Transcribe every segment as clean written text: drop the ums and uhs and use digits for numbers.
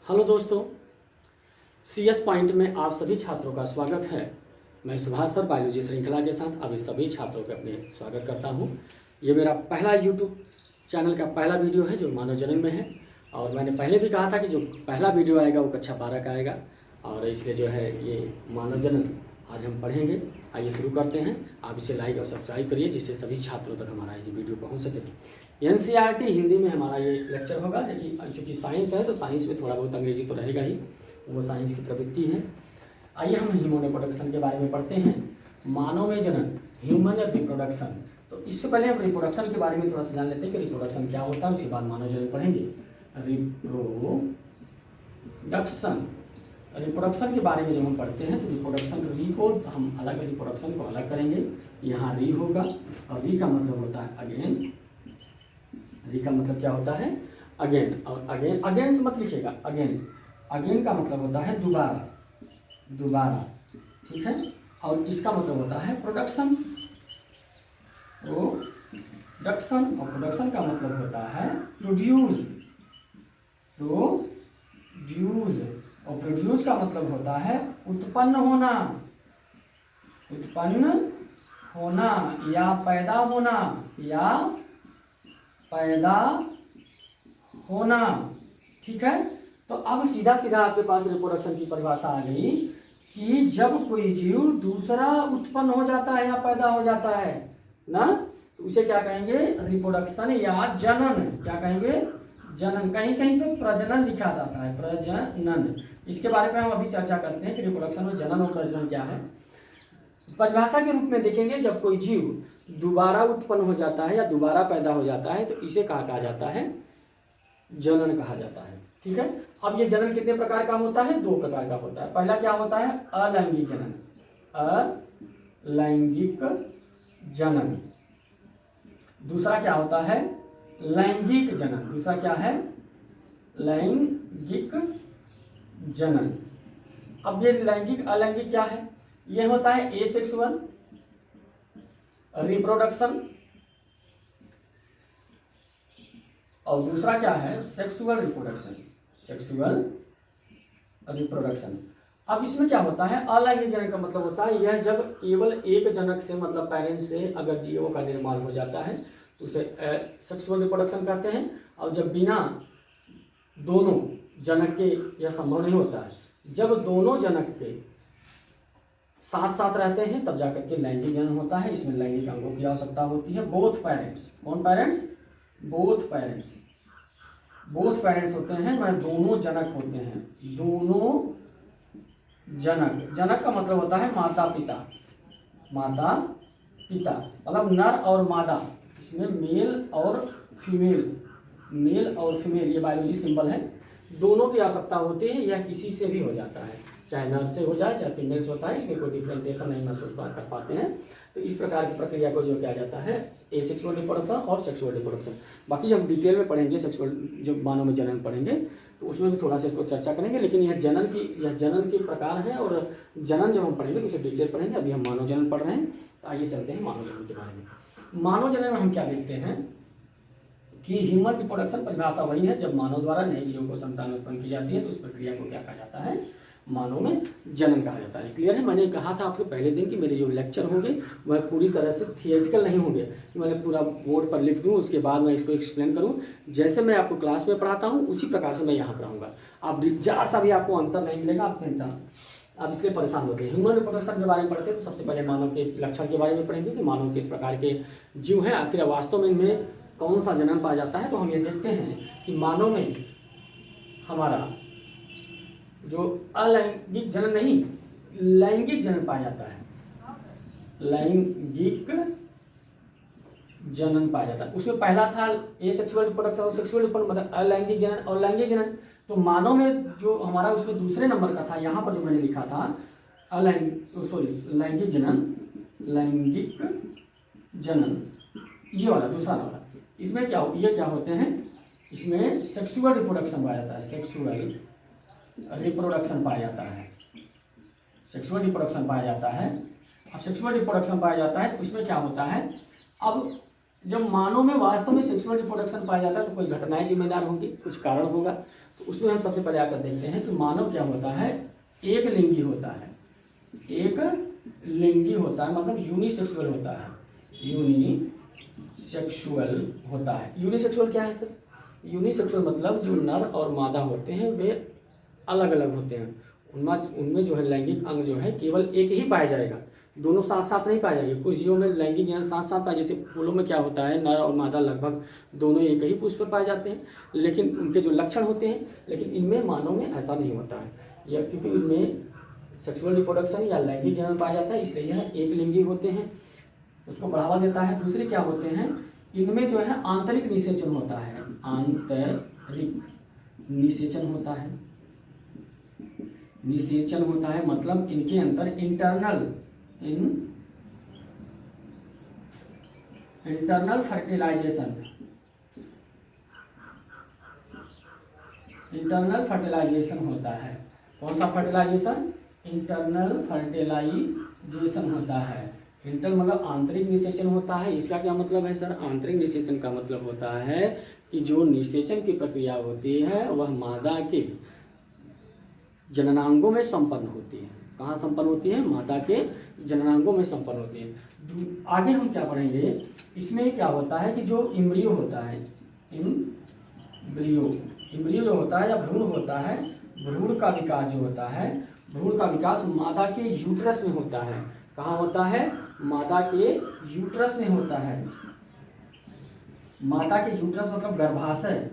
Hello दोस्तों, CS point में आप सभी छात्रों का स्वागत है। मैं सुभाष सर बायोलॉजी श्रृंखला के साथ अभी सभी छात्रों के अपने स्वागत करता हूं। ये मेरा पहला यूट्यूब चैनल का पहला वीडियो है जो मानव जन्म में है, और मैंने पहले भी कहा था कि जो पहला वीडियो आएगा वो कक्षा 12 का आएगा, और इसलिए जो है ये मानव जन्म आज हम पढ़ेंगे। आइए शुरू करते हैं। आप इसे लाइक और सब्सक्राइब करिए जिससे सभी छात्रों तक हमारा ये वीडियो पहुंच सके। NCERT हिंदी में हमारा ये लेक्चर होगा, लेकिन क्योंकि साइंस है तो साइंस में थोड़ा बहुत अंग्रेजी तो रहेगा ही, वो साइंस की प्रवृत्ति है। आइए हम ह्यूमन रिप्रोडक्शन के बारे में पढ़ते हैं। मानव में जनन, ह्यूमन रिप्रोडक्शन। तो इससे पहले हम रिप्रोडक्शन के बारे में थोड़ा सा जान लेते हैं कि रिप्रोडक्शन क्या होता है, उसके बाद मानव जनन पढ़ेंगे। रिप्रोडक्शन के बारे में जब हम पढ़ते हैं तो रिप्रोडक्शन री को हम अलग रिप्रोडक्शन को अलग करेंगे। यहाँ री होगा और री का मतलब होता है अगेन। री का मतलब क्या होता है? अगेन। और अगेन, अगेन से मत लिखिएगा, अगेन। अगेन का मतलब होता है दोबारा, दोबारा, ठीक है। और इसका मतलब होता है प्रोडक्शन, प्रोडक्शन। और प्रोडक्शन का मतलब होता है प्रोड्यूस, प्रोड्यूस। और प्रोड्यूस का मतलब होता है उत्पन्न होना, उत्पन्न होना या पैदा होना, या पैदा होना, ठीक है। तो अब सीधा सीधा आपके पास रिप्रोडक्शन की परिभाषा आ गई कि जब कोई जीव दूसरा उत्पन्न हो जाता है या पैदा हो जाता है ना, तो उसे क्या कहेंगे? रिप्रोडक्शन या जनन। क्या कहेंगे? जनन। कहीं कहीं पे प्रजनन लिखा जाता है, प्रजनन। इसके बारे में हम अभी चर्चा करते हैं कि रिप्रोडक्शन में जनन और प्रजनन क्या है। परिभाषा के रूप में देखेंगे, जब कोई जीव दोबारा उत्पन्न हो जाता है या दोबारा पैदा हो जाता है तो इसे कहा जाता है? जनन कहा जाता है, ठीक है। अब ये जनन कितने प्रकार का होता है? 2 प्रकार का होता है। पहला क्या होता है? अलैंगिक जनन, अलैंगिक जनन। दूसरा क्या होता है? लैंगिक जनन। दूसरा क्या है? लैंगिक जनन। अब ये लैंगिक अलैंगिक क्या है? ये होता है एसेक्सुअल रिप्रोडक्शन, और दूसरा क्या है? Sexual reproduction, sexual reproduction. अब इसमें क्या होता है? अलैंगिक जनन का मतलब होता है यह जब केवल एक जनक से, मतलब पेरेंट्स से अगर जीवों का निर्माण हो जाता है तो उसे सेक्सुअल रिप्रोडक्शन कहते हैं। और जब बिना दोनों जनक के यह संभव नहीं होता है, जब दोनों जनक के साथ साथ रहते हैं तब जाकर के लैंगिक जनन होता है। इसमें लैंगिक अंगों की आवश्यकता होती है। बोथ पेरेंट्स, कौन parents? Both parents, both parents होते हैं, मतलब दोनों जनक होते हैं, दोनों जनक। जनक का मतलब होता है माता पिता, माता पिता, मतलब नर और मादा। इसमें मेल और फीमेल, मेल और फीमेल ये बायोलॉजी सिंबल है, दोनों की आवश्यकता होती है। यह किसी से भी हो जाता है, चाहे नर से हो जाए चाहे फीमेल से होता है, इसमें कोई डिफरेंशिएशन नहीं महसूस कर पाते हैं। तो इस प्रकार की प्रक्रिया को जो किया जाता है एसेक्सुअल रिप्रोडक्शन और सेक्सुअल रिप्रोडक्शन। बाकी जब डिटेल में पढ़ेंगे सेक्सुअल, जब मानव में जनन पढ़ेंगे तो उसमें भी थोड़ा सा इसको चर्चा करेंगे, लेकिन यह जनन के प्रकार है, और जनन जब हम पढ़ेंगे तो उसे डिटेल पढ़ेंगे। अभी हम मानव जनन पढ़ रहे हैं, तो आइए चलते हैं मानव जनन के बारे में। मानव जनन में हम क्या देखते हैं कि ह्यूमन रिप्रोडक्शन परिभाषा वही है जब मानव द्वारा नए जीवों को संतान उत्पन्न की जाती है, तो उस प्रक्रिया को क्या कहा जाता है? मानव में जनन कहा जाता है। क्लियर है? मैंने कहा था आपको पहले दिन कि मेरे जो लेक्चर होंगे वह पूरी तरह से थियोरेटिकल नहीं होंगे, मैंने पूरा बोर्ड पर लिख दूँ, उसके बाद मैं इसको एक्सप्लेन करूँ। जैसे मैं आपको क्लास में पढ़ाता हूँ उसी प्रकार से मैं यहाँ पढ़ाऊँगा। आप जरा सा भी आपको अंतर नहीं मिलेगा, आप टेंशन आप इसलिए परेशान होते हैं। ह्यूमन रिप्रोडक्शन के बारे में पढ़ते हैं तो सबसे पहले मानव के लक्षण के बारे में पढ़ेंगे कि मानव किस प्रकार के जीव हैं, आखिर वास्तव में इनमें कौन सा जन्म पाया जाता है। तो हम ये देखते हैं कि मानव में हमारा जो अलैंगिक जनन नहीं, लैंगिक जनन पाया जाता है, लैंगिक जनन पाया जाता है। उसमें पहला था एसेक्सुअल रिप्रोडक्शन और सेक्सुअल रिप्रोडक्शन, मतलब अलैंगिक जनन और लैंगिक जनन। तो मानव में जो हमारा उसमें दूसरे नंबर का था, यहाँ पर जो मैंने लिखा था लैंगिक जनन, लैंगिक जनन, ये वाला दूसरा वाला, इसमें क्या ये क्या होते हैं? इसमें सेक्सुअल रिप्रोडक्शन पाया जाता है, सेक्सुअल रिप्रोडक्शन पाया जाता है, सेक्सुअल रिप्रोडक्शन पाया जाता है। अब सेक्सुअल रिप्रोडक्शन पाया जाता है तो इसमें क्या होता है? अब जब मानव में वास्तव में सेक्सुअल रिप्रोडक्शन पाया जाता है तो कोई घटनाएं जिम्मेदार होंगी, कुछ कारण होगा। तो उसमें हम सबसे पहले आकर देखते हैं कि मानव क्या होता है, एक लिंगी होता है, एक लिंगी होता है, मतलब यूनिसेक्सुअल होता है, यूनिसेक्सुअल होता है। यूनिसेक्सुअल क्या है सर? यूनिसेक्सुअल मतलब जो नर और मादा होते हैं वे अलग अलग होते हैं, उनमें जो है लैंगिक अंग जो है केवल एक ही पाया जाएगा, दोनों साथ साथ नहीं पाए जाएंगे। कुछ जीवों में लैंगिक ज्ञान साथ साथ पाए, जैसे फूलों में क्या होता है, नर और मादा लगभग दोनों एक ही पुष्प पर पाए जाते हैं, लेकिन उनके जो लक्षण होते हैं, लेकिन इनमें मानव में ऐसा नहीं होता है, यह क्योंकि इनमें सेक्सुअल रिप्रोडक्शन या लैंगिक ज्ञान पाया जाता है, इसलिए यह एक लिंगी होते हैं, उसको बढ़ावा देता है। दूसरे क्या होते हैं, इनमें जो है आंतरिक निषेचन होता है, आंतरिक निषेचन होता है, निषेचन होता है मतलब इनके अंदर इंटरनल फर्टिलाइजेशन, इंटरनल फर्टिलाइजेशन होता है। कौन सा फर्टिलाइजेशन? इंटरनल फर्टिलाइजेशन होता है। इंटरनल मतलब आंतरिक निषेचन होता है। इसका क्या मतलब है सर? आंतरिक निषेचन का मतलब होता है कि जो निषेचन की प्रक्रिया होती है वह मादा के जननांगों में संपन्न होती है। कहाँ संपन्न होती है? मादा के जननांगों में संपन्न होती है। आगे हम क्या पढ़ेंगे, इसमें क्या होता है कि जो इम्ब्रियो होता है, इम्ब्रियो जो होता है या भ्रूण होता है, भ्रूण का विकास जो होता है, भ्रूण का विकास मादा के यूट्रस में होता है। कहाँ होता है? मादा के यूट्रस में होता है। माता के यूट्रस मतलब गर्भाशय,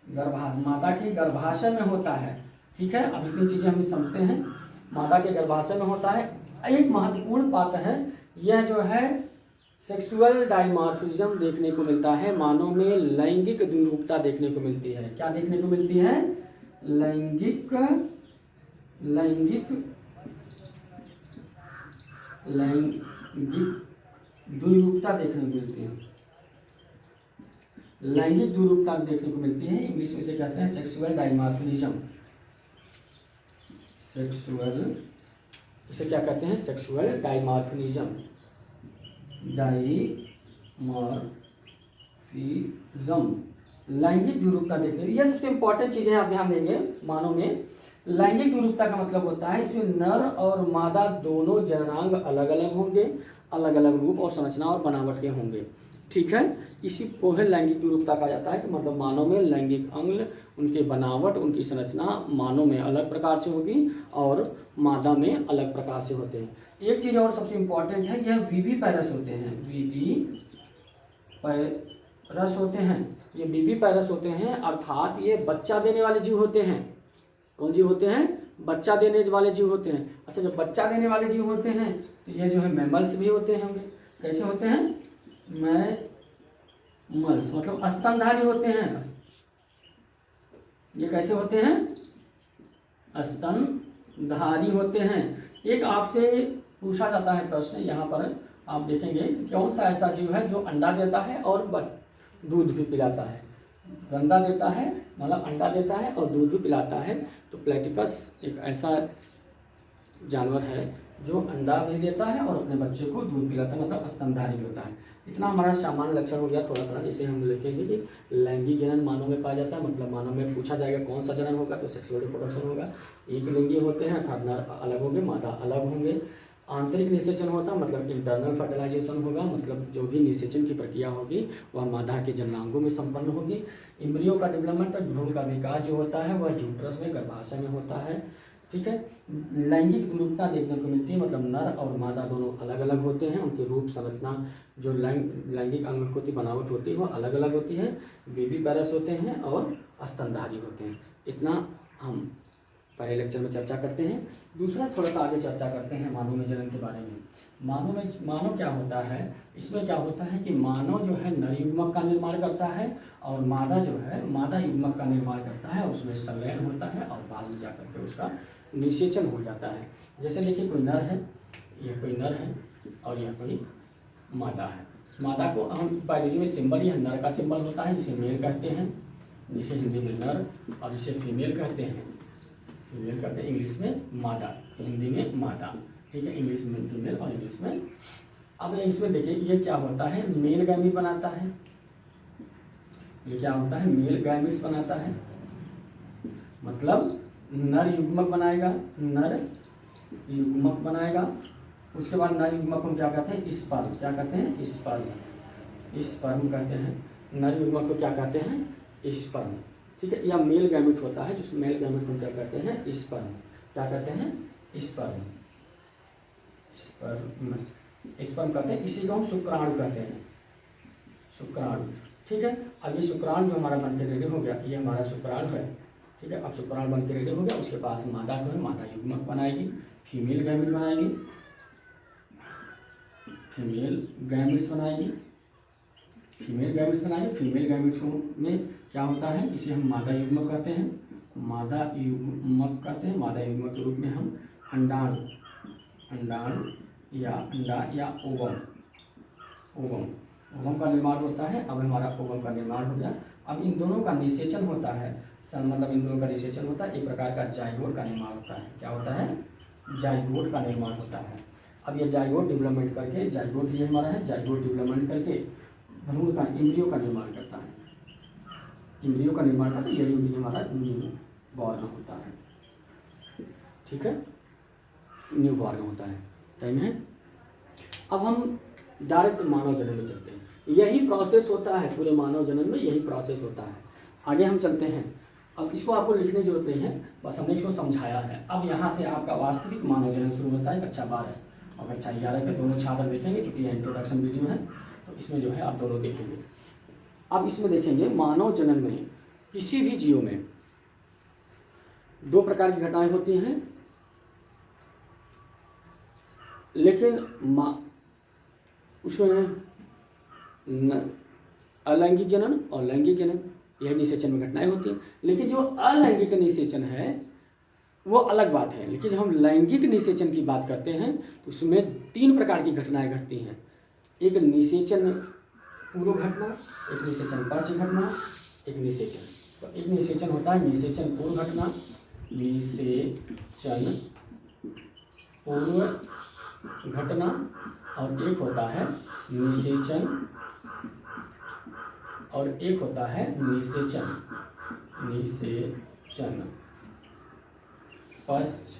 माता के गर्भाशय में होता है। ठीक है, अब इतनी चीजें हम समझते हैं। माता के गर्भाशय में होता है। एक महत्वपूर्ण बात है, यह जो है सेक्सुअल डाइमॉर्फिज्म देखने को मिलता है, मानव में लैंगिक द्विरूपता देखने को मिलती है। क्या देखने को मिलती है? लैंगिक द्विरूपता देखने को मिलती है, लैंगिक द्विरूपता देखने को मिलती है। इंग्लिश में से कहते हैं सेक्सुअल डाइमॉर्फिज्म। इसे क्या कहते हैं? सेक्सुअल डाइमॉर्फिज्म, लैंगिक द्विरूपता देखते हैं। यह सबसे इंपॉर्टेंट चीजें आप ध्यान देंगे। मानव में लैंगिक द्विरूपता का मतलब होता है इसमें नर और मादा दोनों जननांग अलग अलग होंगे, अलग अलग रूप और संरचना और बनावट के होंगे। ठीक है, इसी को है लैंगिक द्विरूपता कहा जाता है कि मतलब मानव में लैंगिक अंग, उनके बनावट, उनकी संरचना मानव में अलग प्रकार से होगी और मादा में अलग प्रकार से होते हैं। एक चीज़ और सबसे इम्पॉर्टेंट है, यह विविपैरस होते हैं, विविपैरस होते हैं। ये विविपैरस होते हैं अर्थात ये बच्चा देने वाले जीव होते हैं। कौन जीव होते हैं? बच्चा देने वाले जीव होते हैं। अच्छा, जब बच्चा देने वाले जीव होते हैं तो ये जो है मैमल्स भी होते होंगे। कैसे होते हैं? मैमल्स मतलब स्तनधारी होते हैं। ये कैसे होते हैं? स्तनधारी होते हैं। एक आपसे पूछा जाता है प्रश्न, यहाँ पर आप देखेंगे कौन सा ऐसा जीव है जो अंडा देता है और दूध भी पिलाता है। अंडा देता है मतलब अंडा देता है और दूध भी पिलाता है। तो प्लेटिपस एक ऐसा जानवर है जो अंडा भी देता है और अपने बच्चे को दूध पिलाता है, मतलब स्तनधारी होता है। इतना हमारा सामान्य लक्षण हो गया। थोड़ा थोड़ा जैसे हम लिखेंगे कि लैंगिक जनन मानव में पाया जाता है, मतलब मानव में पूछा जाएगा कौन सा जनन होगा तो सेक्सुअल रिप्रोडक्शन होगा। एक लिंगी होते हैं अर्थात नर अलग होंगे, मादा अलग होंगे। आंतरिक निषेचन होता है मतलब इंटरनल फर्टिलाइजेशन होगा, मतलब जो भी निषेचन की प्रक्रिया होगी वह मादा के जननांगों में संपन्न होगी। इम्ब्रियो का डेवलपमेंट, भ्रूण का विकास जो होता है वह यूट्रस में गर्भाशय में होता है। ठीक है, लैंगिक द्विरूपता देखने को मिलती है, मतलब नर और मादा दोनों अलग अलग होते हैं। उनके रूप, संरचना, जो लैंगिक अंग होती, बनावट होती है वह अलग अलग होती है। विविपैरस होते हैं और स्तनधारी होते हैं। इतना हम पहले लेक्चर में चर्चा करते हैं। दूसरा थोड़ा सा आगे चर्चा करते हैं मानव में जनन के बारे में। मानव क्या होता है, इसमें क्या होता है कि मानव जो है नर युग्मक का निर्माण करता है और मादा जो है मादा युग्मक का निर्माण करता है। उसमें संलयन होता है और बाद में जाकर के उसका निषेचन हो जाता है। जैसे देखिए कोई नर है, यह कोई नर है और यह कोई मादा है। मादा को हम बायोलॉजी में सिंबल, यह नर का सिंबल होता है जिसे मेल कहते हैं, जिसे हिंदी में नर और इसे फीमेल कहते हैं। फीमेल कहते हैं इंग्लिश में मादा, हिंदी में मादा। ठीक है, इंग्लिश में फीमेल और इंग्लिश में। अब इसमें देखिए ये क्या होता है, मेल गैमीट बनाता है। ये क्या होता है, मेल गैमेट्स बनाता है, मतलब नर युग्मक बनाएगा, नर युग्मक बनाएगा। उसके बाद नर युग्मक को क्या कहते हैं, स्पर्म। क्या कहते हैं, स्पर्म, स्पर्म कहते हैं। नर युग्मक को क्या कहते हैं, स्पर्म। ठीक है, या मेल गैमेट होता है, जिस मेल गैमेट को क्या कहते हैं, स्पर्म। क्या कहते हैं, स्पर्म, स्पर्म, स्पर्म कहते हैं। इसी को हम शुक्राणु कहते हैं, शुक्राणु। ठीक है, अब ये शुक्राणु जो हमारा बनके रेडी हो गया, ये हमारा शुक्राणु है। ठीक है, अब शुक्राणु बनके रेडी हो गया। उसके बाद मादा जो है, मादा युग्मक बनाएगी, फीमेल गैमेट बनाएगी, फीमेल गैमेट्स बनाएगी, फीमेल गैमेट्स बनाएगी। फीमेल गैमेट्स में क्या होता है, इसे हम मादा युग्मक कहते हैं, मादा युग्मक कहते हैं। मादा युग्मक के रूप में हम अंडाणु, अंडाणु या अंडा या ओवम, ओवम, ओवम का निर्माण होता है। अब हमारा ओवम का निर्माण हो गया। अब इन दोनों का निषेचन होता है, मतलब इन दोनों का निषेचन होता है, एक प्रकार का जाइगोट का निर्माण होता है। क्या होता है, जाइगोट का निर्माण होता है। अब ये जाइगोट डेवलपमेंट करके, जाइगोट ये हमारा है, जाइगोट डेवलपमेंट करके भ्रूण का, एम्ब्रियो का निर्माण करता है, एम्ब्रियो का निर्माण करता है। यही भी हमारा न्यू बॉर्न होता है। ठीक है, न्यू बॉर्न होता है, टाइम है। अब हम डायरेक्ट मानव जन्म में चलते हैं। यही प्रोसेस होता है पूरे मानव जन्म में, यही प्रोसेस होता है। आगे हम चलते हैं। अब इसको आपको लिखने की जरूरत नहीं है, बस हमने इसको समझाया है। अब यहाँ से आपका वास्तविक मानव जन्म शुरू होता है कक्षा 12 और कक्षा 11 के दोनों छात्र देखेंगे, क्योंकि यह इंट्रोडक्शन वीडियो है, तो इसमें जो है आप दोनों देखेंगे। अब इसमें देखेंगे मानव जन्म में किसी भी जीव में दो प्रकार की घटनाएं होती हैं, लेकिन उसमें अलैंगिक जनन और लैंगिक जनन, यह निषेचन में घटनाएं होती हैं। लेकिन जो अलैंगिक निषेचन है वो अलग बात है। लेकिन जब हम लैंगिक निषेचन की बात करते हैं तो उसमें 3 प्रकार की घटनाएं घटती हैं। एक निषेचन पूर्व घटना, एक निषेचन पश्च घटना, एक निषेचन। तो एक निषेचन होता है निषेचन पूर्व घटना, निषेचन पूर्व घटना, और एक होता है निषेचन, और एक होता है निषेचन, निषेचन पश्च